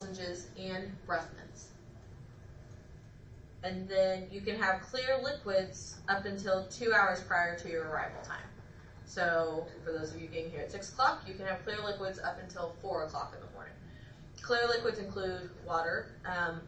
lozenges, and breath mints. And then you can have clear liquids up until 2 hours prior to your arrival time. So for those of you getting here at 6 o'clock, you can have clear liquids up until 4 o'clock in the morning. Clear liquids include water,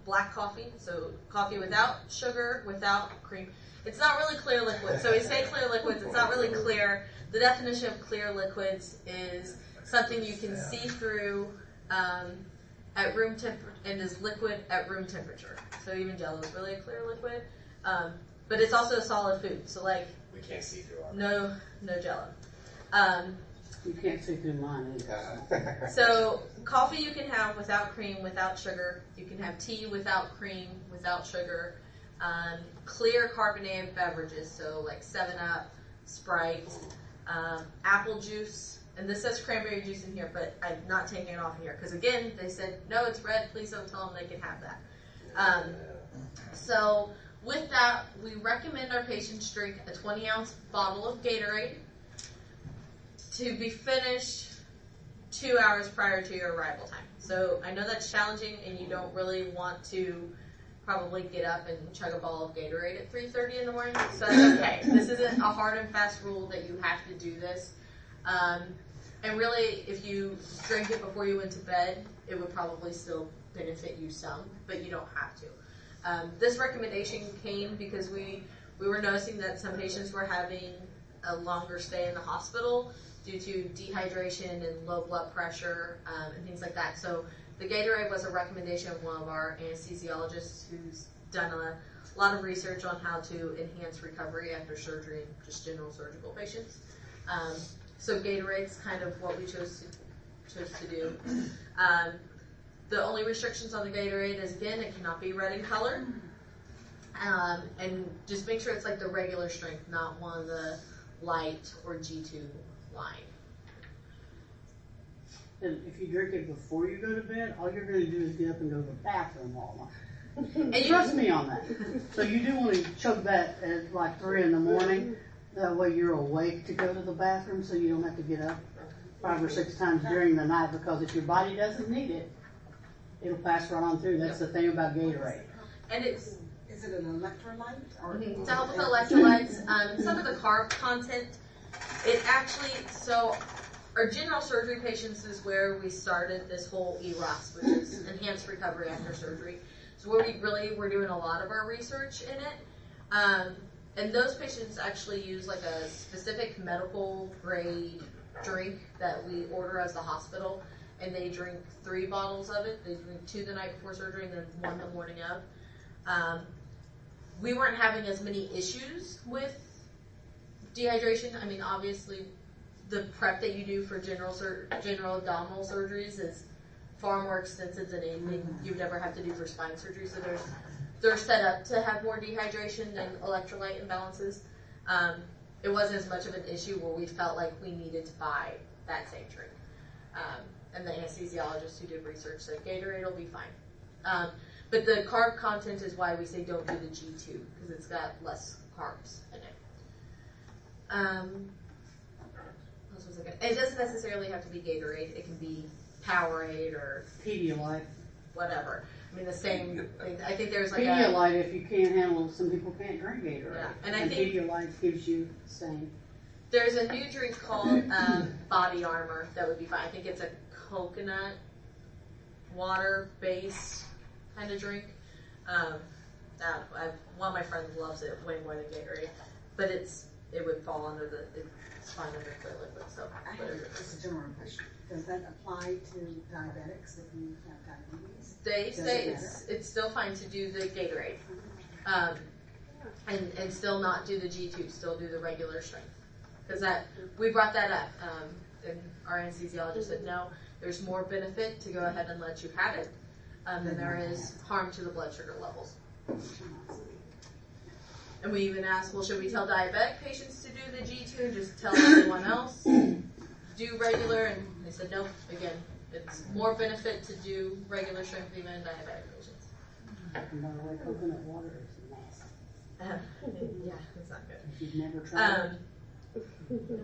black coffee, so coffee without sugar, without cream. It's not really clear liquids. So we say clear liquids, it's not really clear. The definition of clear liquids is something you can see through at room temperature and is liquid at room temperature. So even Jello is really a clear liquid, but it's also a solid food. So like we can't see through our no Jello. You can't see through mine either. So coffee you can have without cream, without sugar. You can have tea without cream, without sugar. Clear carbonated beverages, so like 7-Up, Sprite, apple juice. And this says cranberry juice in here, but I'm not taking it off here because again, they said, no, it's red. Please don't tell them they can have that. So with that, we recommend our patients drink a 20-ounce bottle of Gatorade to be finished 2 hours prior to your arrival time. So I know that's challenging and you don't really want to probably get up and chug a bottle of Gatorade at 3:30 in the morning. So that's okay. This isn't a hard and fast rule that you have to do this. And really, if you drank it before you went to bed, it would probably still benefit you some, but you don't have to. This recommendation came because we were noticing that some patients were having a longer stay in the hospital due to dehydration and low blood pressure and things like that. So the Gatorade was a recommendation of one of our anesthesiologists who's done a lot of research on how to enhance recovery after surgery in just general surgical patients. So Gatorade's kind of what we chose to do. The only restrictions on the Gatorade is, again, it cannot be red in color. And just make sure it's like the regular strength, not one of the light or G2 line. And if you drink it before you go to bed, all you're going to do is get up and go to the bathroom all night. And trust me on that. So you do want to chug that at like 3 in the morning. That way you're awake to go to the bathroom so you don't have to get up 5 or 6 times during the night, because if your body doesn't need it, it'll pass right on through. That's the thing about Gatorade. And it's... Is it an electrolyte? Or to help with the electrolytes, some of the carb content, it actually, so our general surgery patients is where we started this whole EROS, which is Enhanced Recovery After Surgery. So where we really were doing a lot of our research in it. And those patients actually use like a specific medical grade drink that we order as the hospital, and they drink 3 bottles of it. They drink 2 the night before surgery and then 1 the morning of. We weren't having as many issues with dehydration. I mean, obviously, the prep that you do for general abdominal surgeries is far more extensive than anything you would ever have to do for spine surgery. So they're set up to have more dehydration than electrolyte imbalances. It wasn't as much of an issue where we felt like we needed to buy that same drink. And the anesthesiologist who did research said Gatorade will be fine. But the carb content is why we say don't do the G2, because it's got less carbs in it. What else was I gonna- It doesn't necessarily have to be Gatorade. It can be Powerade or Pedialyte. whatever. I mean, the same thing. I think there's like Pedialyte, if you can't handle it, some people can't drink Gatorade. Yeah. And I think Pedialyte gives you the same. there's a new drink called Body Armor that would be fine. I think it's a coconut water-based kind of drink. One of my friends loves it way more than Gatorade, but it would fall under it's fine under clear liquid. So It's a general question. Does that apply to diabetics if you have diabetes? they say it's still fine to do the Gatorade, and still not do the G2, still do the regular strength, because we brought that up, and our anesthesiologist said no, there's more benefit to go ahead and let you have it than there is harm to the blood sugar levels. And we even asked, well, should we tell diabetic patients to do the G2 and just tell everyone else do regular? And they said no. Again, it's more benefit to do regular strength even in diabetic patients. And by the way, coconut water is nasty. Yeah, it's not good. If you've never tried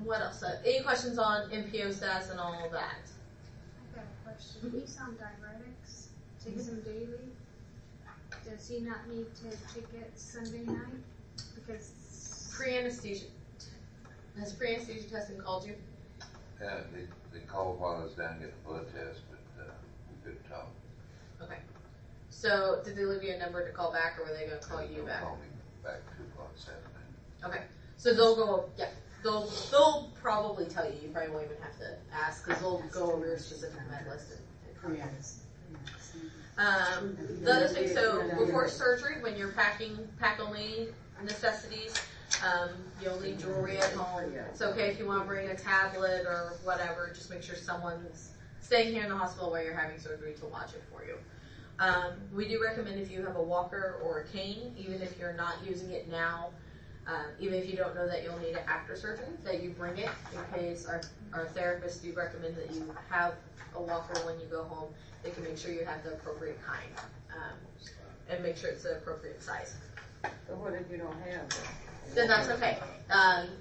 What else? Any questions on MPO status and all of that? I've got a question. Do you use diuretics to takes him daily, does he not need to take it Sunday night? Because Pre-anesthesia. Has pre-anesthesia testing called you? Yeah, they called while I was down getting a blood test, but we couldn't talk. Okay. So did they leave you a number to call back, or were they going to call you back? Call me back 2 o'clock this afternoon. Okay. So they'll go. Yeah. They'll probably tell you. You probably won't even have to ask because they'll go over your specific med list. The other thing, so before surgery, when you're pack only necessities, you'll leave jewelry at home. It's okay if you want to bring a tablet or whatever. Just make sure someone's staying here in the hospital while you're having surgery to watch it for you. We do recommend if you have a walker or a cane, even if you're not using it now, even if you don't know that you'll need it after surgery, that you bring it in case our therapists do recommend that you have a walker when you go home. They can make sure you have the appropriate kind and make sure it's the appropriate size. So what if you don't have it? Then that's okay.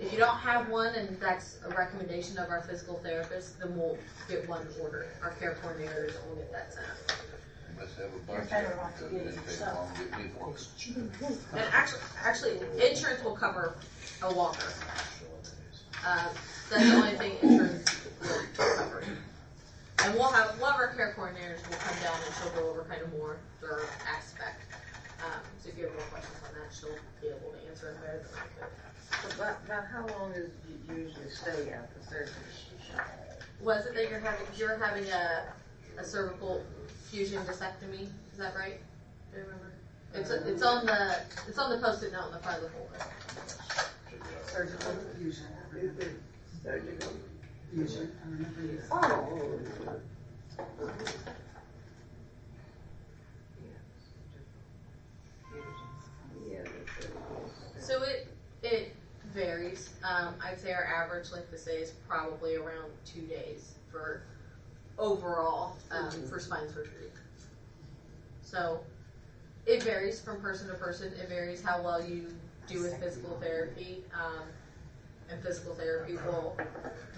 If you don't have one and that's a recommendation of our physical therapist, then we'll get one ordered. Our care coordinators will get that sent out. You must have a bunch better of off to them, get it because it didn't take yourself. long to get me one. And actually, insurance will cover a walker. That's the only thing insurance will cover. And we'll have one of our care coordinators will come down and she'll go over kind of more their aspect. So if you have more questions on that, she'll be able to answer them better than I could. About how long is you usually stay after surgery? Was it that you're having a cervical fusion disectomy? Is that right? Do you remember? It's on the post-it note on the front of the folder. Surgical fusion. Surgical. Fusion. I remember you. Oh. Yeah. So it varies. I'd say our average length of stay is probably around 2 days for overall for spine surgery. So it varies from person to person. It varies how well you do with physical therapy. And physical therapy will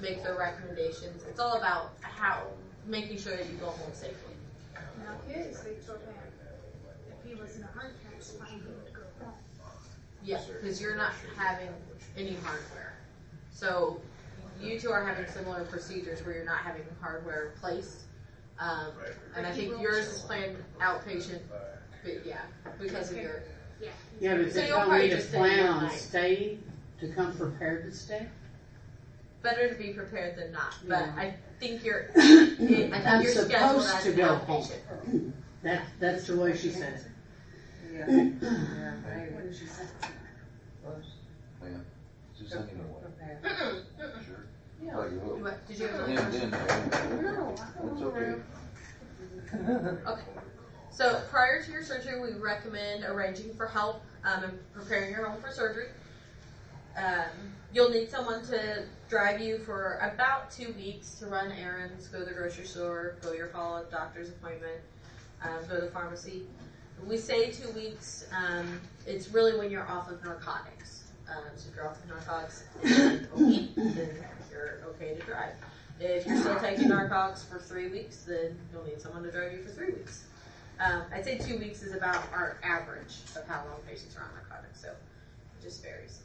make their recommendations. It's all about making sure that you go home safely. now his, they told him if he was in a heart transplant, he would go home. Yeah, because you're not having any hardware. So you two are having similar procedures where you're not having hardware placed. And I think yours is planned outpatient, but yeah, because of your. Yeah. Yeah, but So they you'll told probably me to just stay plan one on night. staying, to come prepared to stay. Better to be prepared than not, but Yeah. I think you're. I'm you're scheduled supposed as to an go home. outpatient. That's the way she said it. Yeah. What did she say? Yeah, just send me one. Sure. Yeah. Like you will. What, did you have Yeah, another question? then, No, it's okay. Okay. So prior to your surgery, we recommend arranging for help and preparing your home for surgery. You'll need someone to drive you for about 2 weeks to run errands, go to the grocery store, go to your follow-up doctor's appointment, go to the pharmacy. When we say 2 weeks, it's really when you're off of narcotics. So if you're off of narcotics in a week, then you're okay to drive. If you're still taking narcotics for 3 weeks, then you'll need someone to drive you for 3 weeks. I'd say 2 weeks is about our average of how long patients are on narcotics, so it just varies.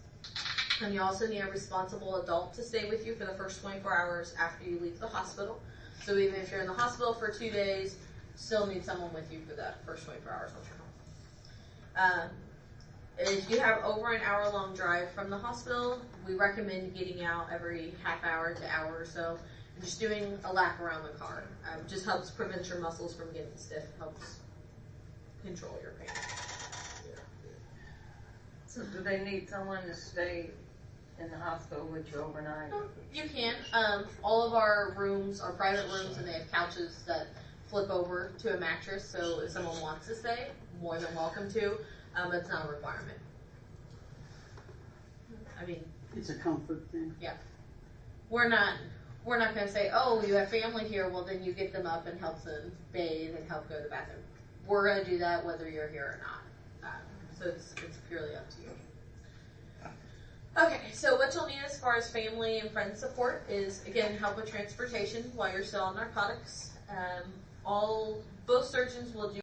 And you also need a responsible adult to stay with you for the first 24 hours after you leave the hospital. So even if you're in the hospital for 2 days, still need someone with you for that first 24 hours once you're home. If you have over an hour-long drive from the hospital, we recommend getting out every half hour to hour or so, and just doing a lap around the car. Just helps prevent your muscles from getting stiff, helps control your pain. So do they need someone to stay in the hospital with you overnight? You can. All of our rooms are private rooms, and they have couches that flip over to a mattress, so if someone wants to stay, more than welcome to, but it's not a requirement. I mean, It's a comfort thing. we're not going to say, oh, you have family here, well then you get them up and help them bathe and help go to the bathroom. We're going to do that whether you're here or not. So it's purely up to you. Okay, so what you'll need as far as family and friend support is, again, help with transportation while you're still on narcotics. All both surgeons will do